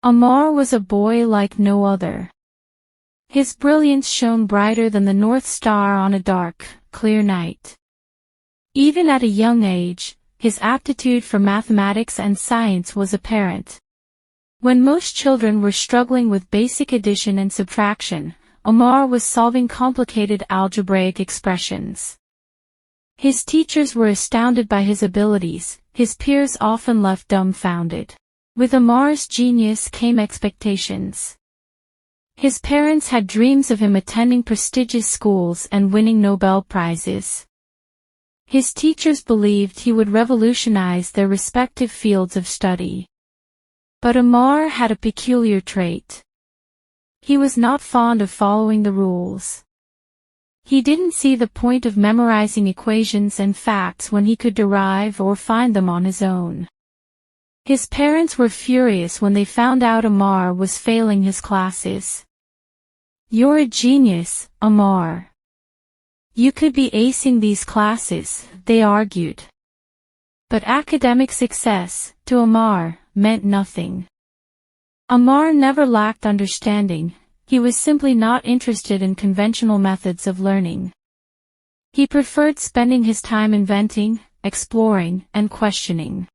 Amaar was a boy like no other. His brilliance shone brighter than the North Star on a dark, clear night. Even at a young age, his aptitude for mathematics and science was apparent. When most children were struggling with basic addition and subtraction, Amaar was solving complicated algebraic expressions. His teachers were astounded by his abilities, his peers often left dumbfounded. With Amaar's genius came expectations. His parents had dreams of him attending prestigious schools and winning Nobel Prizes. His teachers believed he would revolutionize their respective fields of study. But Amaar had a peculiar trait. He was not fond of following the rules. He didn't see the point of memorizing equations and facts when he could derive or find them on his own. His parents were furious when they found out Amaar was failing his classes. "You're a genius, Amaar. You could be acing these classes," they argued. But academic success, to Amaar, meant nothing. Amaar never lacked understanding, he was simply not interested in conventional methods of learning. He preferred spending his time inventing, exploring, and questioning.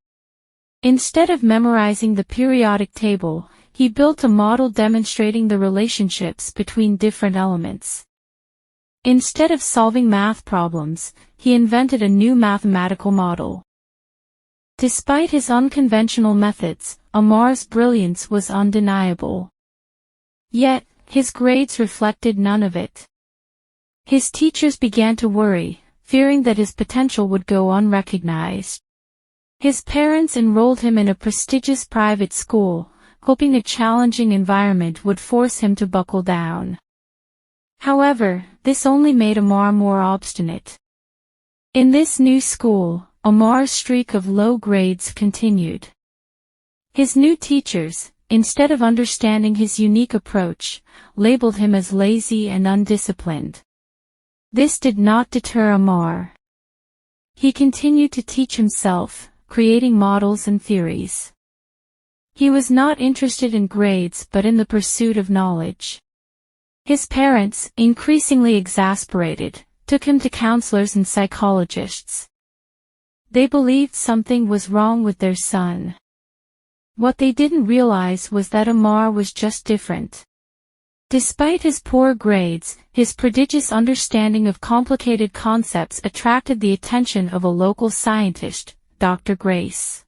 Instead of memorizing the periodic table, he built a model demonstrating the relationships between different elements. Instead of solving math problems, he invented a new mathematical model. Despite his unconventional methods, Amaar's brilliance was undeniable. Yet, his grades reflected none of it. His teachers began to worry, fearing that his potential would go unrecognized. His parents enrolled him in a prestigious private school, hoping a challenging environment would force him to buckle down. However, this only made Amaar more obstinate. In this new school, Amaar's streak of low grades continued. His new teachers, instead of understanding his unique approach, labeled him as lazy and undisciplined. This did not deter Amaar. He continued to teach himself, creating models and theories. He was not interested in grades but in the pursuit of knowledge. His parents, increasingly exasperated, took him to counselors and psychologists. They believed something was wrong with their son. What they didn't realize was that Amaar was just different. Despite his poor grades, his prodigious understanding of complicated concepts attracted the attention of a local scientist, Dr. Grace.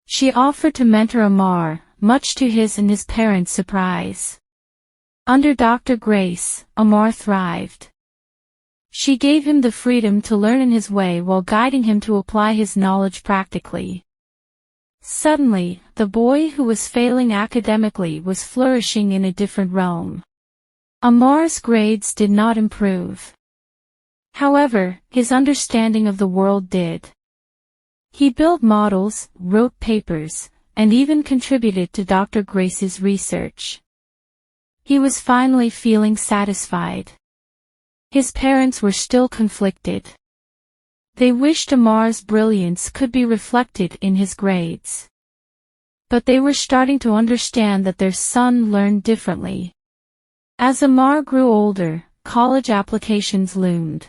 She offered to mentor Amaar, much to his and his parents' surprise. Under Dr. Grace, Amaar thrived. She gave him the freedom to learn in his way while guiding him to apply his knowledge practically. Suddenly, the boy who was failing academically was flourishing in a different realm. Amaar's grades did not improve. However, his understanding of the world did. He built models, wrote papers, and even contributed to Dr. Grace's research. He was finally feeling satisfied. His parents were still conflicted. They wished Amaar's brilliance could be reflected in his grades. But they were starting to understand that their son learned differently. As Amaar grew older, college applications loomed.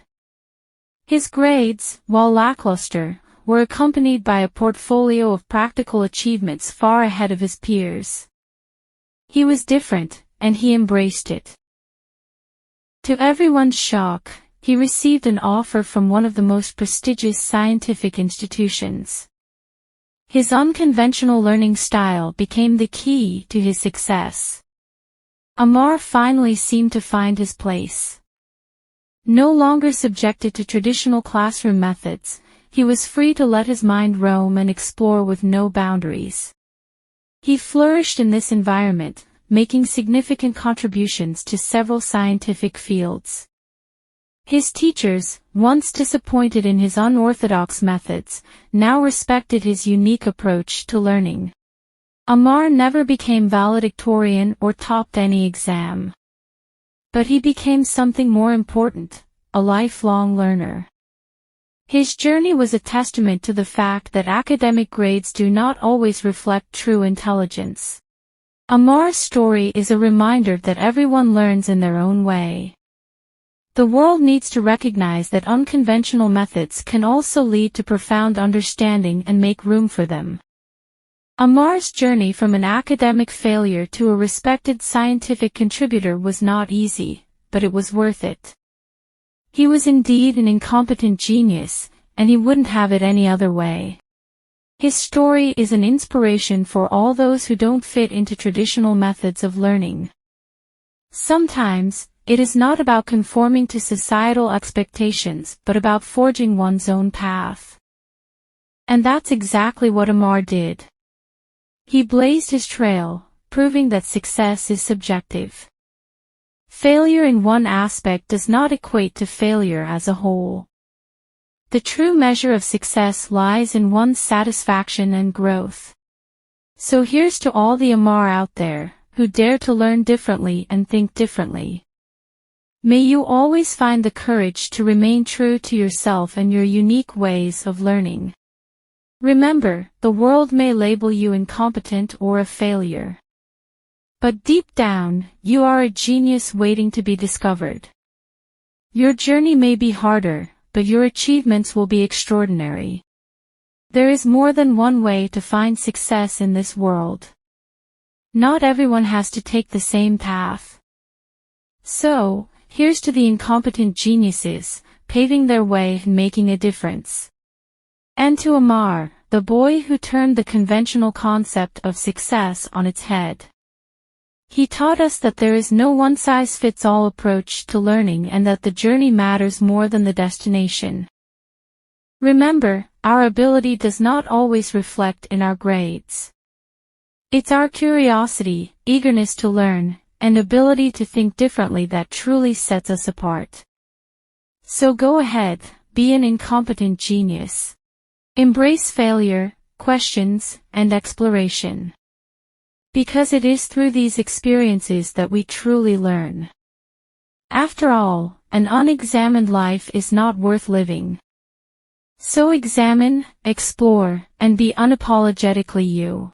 His grades, while lackluster, were accompanied by a portfolio of practical achievements far ahead of his peers. He was different, and he embraced it. To everyone's shock, he received an offer from one of the most prestigious scientific institutions. His unconventional learning style became the key to his success. Amaar finally seemed to find his place. No longer subjected to traditional classroom methods, he was free to let his mind roam and explore with no boundaries. He flourished in this environment, making significant contributions to several scientific fields. His teachers, once disappointed in his unorthodox methods, now respected his unique approach to learning. Amaar never became valedictorian or topped any exam. But he became something more important, a lifelong learner. His journey was a testament to the fact that academic grades do not always reflect true intelligence. Amaar's story is a reminder that everyone learns in their own way. The world needs to recognize that unconventional methods can also lead to profound understanding and make room for them. Amaar's journey from an academic failure to a respected scientific contributor was not easy, but it was worth it. He was indeed an incompetent genius, and he wouldn't have it any other way. His story is an inspiration for all those who don't fit into traditional methods of learning. Sometimes, it is not about conforming to societal expectations but about forging one's own path. And that's exactly what Amaar did. He blazed his trail, proving that success is subjective. Failure in one aspect does not equate to failure as a whole. The true measure of success lies in one's satisfaction and growth. So here's to all the Amaar out there, who dare to learn differently and think differently. May you always find the courage to remain true to yourself and your unique ways of learning. Remember, the world may label you incompetent or a failure. But deep down, you are a genius waiting to be discovered. Your journey may be harder, but your achievements will be extraordinary. There is more than one way to find success in this world. Not everyone has to take the same path. So, here's to the incompetent geniuses, paving their way and making a difference. And to Amaar, the boy who turned the conventional concept of success on its head. He taught us that there is no one-size-fits-all approach to learning and that the journey matters more than the destination. Remember, our ability does not always reflect in our grades. It's our curiosity, eagerness to learn, and ability to think differently that truly sets us apart. So go ahead, be an incompetent genius. Embrace failure, questions, and exploration. Because it is through these experiences that we truly learn. After all, an unexamined life is not worth living. So examine, explore, and be unapologetically you.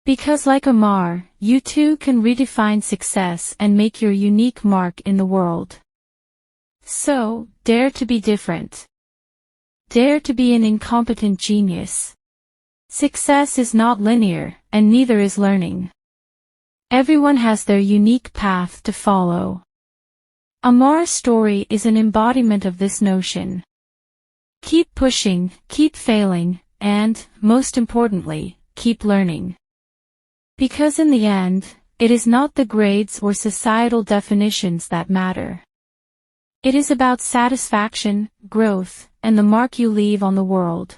Because like Amaar, you too can redefine success and make your unique mark in the world. So, dare to be different. Dare to be an incompetent genius. Success is not linear, and neither is learning. Everyone has their unique path to follow. Amaar's story is an embodiment of this notion. Keep pushing, keep failing, and, most importantly, keep learning. Because in the end, it is not the grades or societal definitions that matter. It is about satisfaction, growth, and the mark you leave on the world.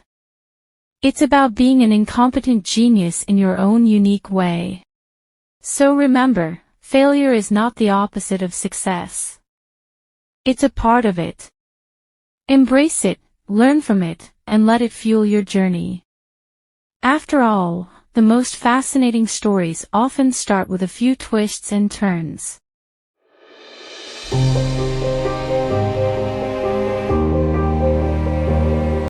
It's about being an incompetent genius in your own unique way. So remember, failure is not the opposite of success. It's a part of it. Embrace it, learn from it, and let it fuel your journey. After all, the most fascinating stories often start with a few twists and turns.